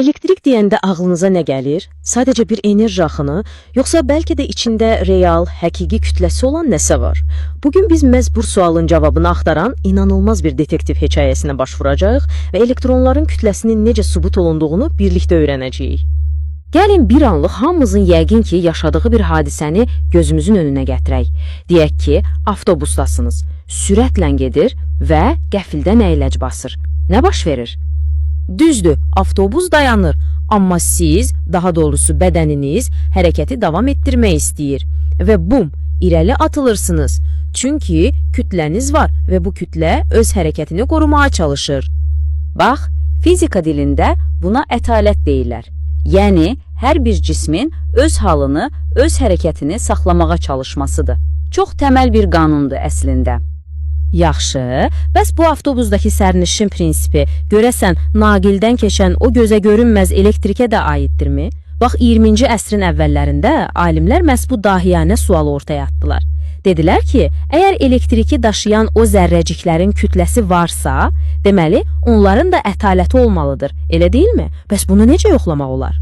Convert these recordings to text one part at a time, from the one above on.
Elektrik deyəndə ağlınıza nə gəlir? Sadəcə bir enerji axını, yoxsa bəlkə də içində real, həqiqi kütləsi olan nəsə var? Bugün biz məhz bu sualın cavabını axtaran inanılmaz bir detektiv hekayəsinə baş vuracağıq və elektronların kütləsinin necə sübut olunduğunu birlikdə öyrənəcəyik. Gəlin bir anlıq hamımızın yəqin ki, yaşadığı bir hadisəni gözümüzün önünə gətirək. Deyək ki, avtobusdasınız, sürətlə gedir və qəfildən əyləc basır. Nə baş verir? Düzdür, avtobus dayanır, amma siz, daha doğrusu bədəniniz hərəkəti davam etdirmək istəyir və bum, irəli atılırsınız. Çünki kütləniz var və bu kütlə öz hərəkətini qorumağa çalışır. Bax, fizika dilində buna ətalət deyirlər. Yəni, hər bir cismin öz halını, öz hərəkətini saxlamağa çalışmasıdır. Çox təməl bir qanundur əslində. Yaxşı, bəs bu avtobusdakı sərnişin prinsipi görəsən naqildən keçən o gözə görünməz elektrikə də aiddirmi? Bax, 20-ci əsrin əvvəllərində alimlər məhz bu dahiyanə sualı ortaya atdılar. Dedilər ki, əgər elektriki daşıyan o zərrəciklərin kütləsi varsa, deməli, onların da ətaləti olmalıdır, elə deyilmi? Bəs bunu necə yoxlamaq olar?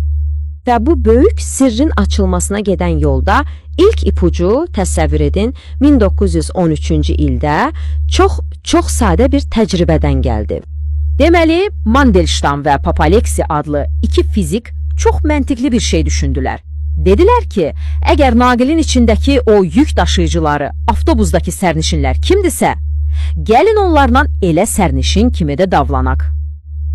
Və bu böyük sirrin açılmasına gedən yolda ilk ipucu, təsəvvür edin, 1913-cü ildə çox sadə bir təcrübədən gəldi. Deməli, Mandelstam və Papaleksi adlı iki fizik çox məntiqli bir şey düşündülər. Dedilər ki, əgər naqilin içindəki o yük daşıyıcıları, avtobusdakı sərnişinlər kimdirsə, gəlin onlarla elə sərnişin kimi də davranaq.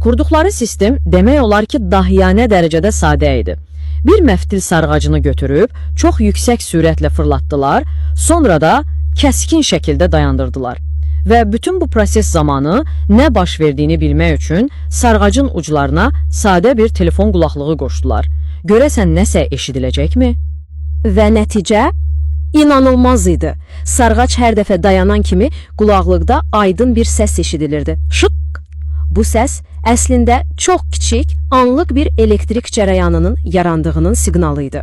Kurduqları sistem demək olar ki, dahiyanə dərəcədə sadə idi. Bir məftil sarğacını götürüb, çox yüksək sürətlə fırlatdılar, sonra da kəskin şəkildə dayandırdılar. Və bütün bu proses zamanı nə baş verdiyini bilmək üçün sarğacın uclarına sadə bir telefon qulaqlığı qoşdular. Görəsən nəsə eşidiləcəkmi? Və nəticə? İnanılmaz idi. Sarğac hər dəfə dayanan kimi qulaqlıqda aydın bir səs eşidilirdi. Şık! Bu səs əslində çox kiçik, anlıq bir elektrik cərəyanının yarandığının siqnalı idi.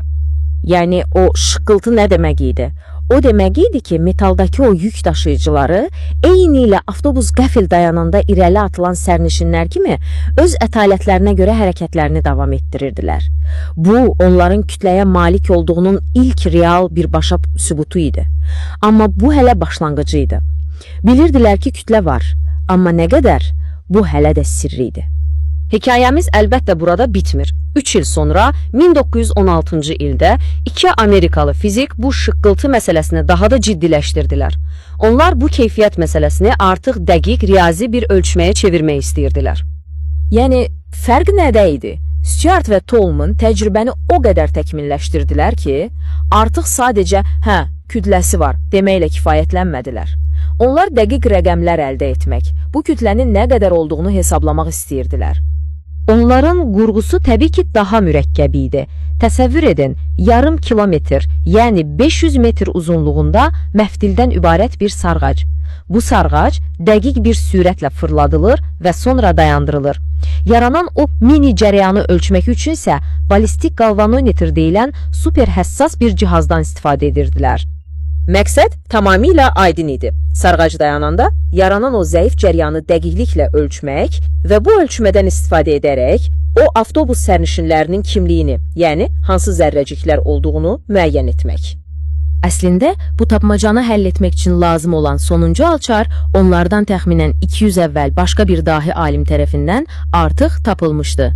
Yəni, o şıqqıltı nə demək idi? O demək idi ki, metaldakı o yük daşıyıcıları eyni ilə avtobus qəfil dayananda irəli atılan sərnişinlər kimi öz ətalətlərinə görə hərəkətlərini davam etdirirdilər. Bu, onların kütləyə malik olduğunun ilk real birbaşa sübutu idi. Amma bu hələ başlanğıcı idi. Bilirdilər ki, kütlə var, amma nə qədər? Bu hələ də sirri idi. Hekayəmiz əlbəttə burada bitmir. 3 il sonra 1916-cı ildə iki Amerikalı fizik bu şıqqıltı məsələsini daha da ciddiləşdirdilər. Onlar bu keyfiyyət məsələsini artıq dəqiq riyazi bir ölçməyə çevirmək istəyirdilər. Yəni, fərq nədə idi? Stuart və Tolman təcrübəni o qədər təkmilləşdirdilər ki, artıq sadəcə, kütləsi var deməklə kifayətlənmədilər. Onlar dəqiq rəqəmlər əldə etmək, bu kütlənin nə qədər olduğunu hesablamaq istəyirdilər. Onların qurğusu təbii ki, daha mürəkkəb idi. Təsəvvür edin, yarım kilometr, yəni 500 metr uzunluğunda məftildən ibarət bir sarğac. Bu sarğac dəqiq bir sürətlə fırladılır və sonra dayandırılır. Yaranan o mini cərəyanı ölçmək üçün isə ballistik galvanometr deyilən super həssas bir cihazdan istifadə edirdilər. Məqsəd tamamilə aydın idi. Sarğac dayananda yaranan o zəif cəryanı dəqiqliklə ölçmək və bu ölçmədən istifadə edərək o avtobus sərnişinlərinin kimliyini, yəni hansı zərrəciklər olduğunu müəyyən etmək. Əslində, bu tapmacanı həll etmək üçün lazım olan sonuncu alçar onlardan təxminən 200 əvvəl başqa bir dahi alim tərəfindən artıq tapılmışdı.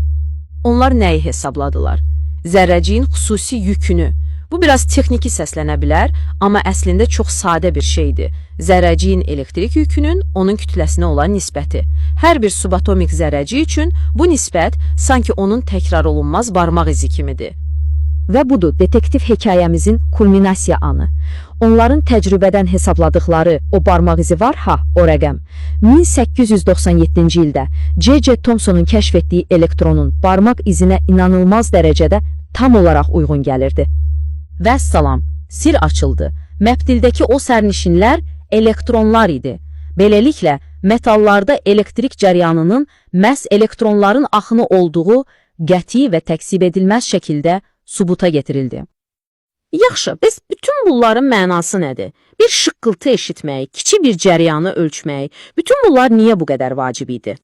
Onlar nəyi hesabladılar? Zərrəciyin xüsusi yükünü. Bu biraz texniki səslənə bilər, amma əslində çox sadə bir şeydir. Zərrəciyin elektrik yükünün onun kütləsinə olan nisbəti. Hər bir subatomik zərrəci üçün bu nisbət sanki onun təkrar olunmaz barmaq izi kimidir. Və budur detektiv hekayəmizin kulminasiya anı. Onların təcrübədən hesabladıqları o barmaq izi var, o rəqəm. 1897-ci ildə C.C. Thomsonun kəşf etdiyi elektronun barmaq izinə inanılmaz dərəcədə tam olaraq uyğun gəlirdi. Vəssalam, sir açıldı. Məftildəki o sərnişinlər elektronlar idi. Beləliklə, metallarda elektrik cəryanının məhz elektronların axını olduğu qəti və təksib edilməz şəkildə sübuta getirildi. Yaxşı, bəs bütün bunların mənası nədir? Bir şıqqıltı eşitmək, kiçik bir cəryanı ölçmək, bütün bunlar niyə bu qədər vacib idi?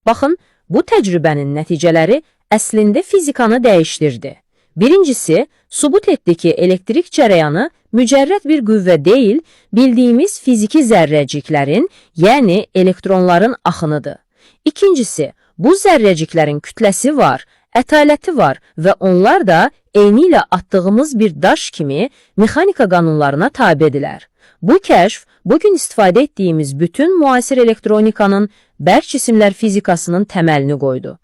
Baxın, bu təcrübənin nəticələri əslində fizikanı dəyişdirdi. Birincisi, sübut etdi ki, elektrik cərəyanı mücərrəd bir qüvvə deyil, bildiyimiz fiziki zərrəciklərin, yəni elektronların axınıdır. İkincisi, bu zərrəciklərin kütləsi var, ətaləti var və onlar da eyni ilə atdığımız bir daş kimi mexanika qanunlarına tabedirlər. Bu kəşf, bugün istifadə etdiyimiz bütün müasir elektronikanın, bərk cisimlər fizikasının təməlini qoydu.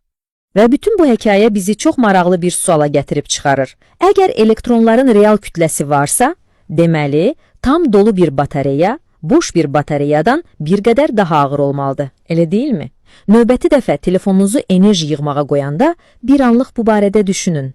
Və bütün bu hekayə bizi çox maraqlı bir suala gətirib çıxarır. Əgər elektronların real kütləsi varsa, deməli, tam dolu bir batareya, boş bir batareyadan bir qədər daha ağır olmalıdır. Elə deyilmi? Növbəti dəfə telefonunuzu enerji yığmağa qoyanda bir anlıq bu barədə düşünün.